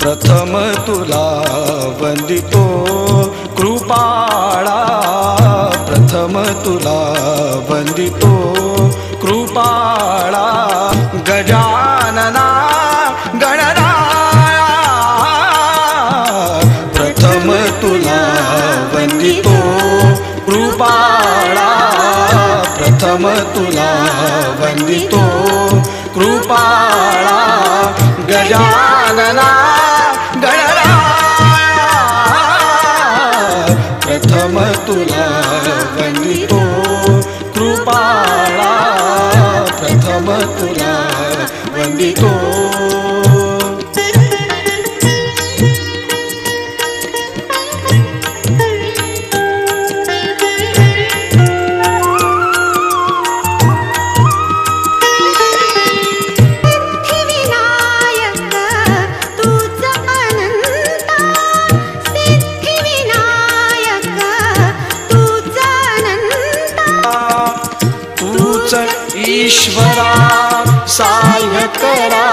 प्रथम तुला वंदितो कृपाळा, प्रथम तुला वंदितो कृपाळा, गजानना गणराया, प्रथम तुला वंदितो कृपाळा, प्रथम तुला वंदितो कृपाळा, गजानना गणराया, प्रथम तुला वंदितो कृपाळा, प्रथम तुला वंदितो। ईश्वरा साय करा।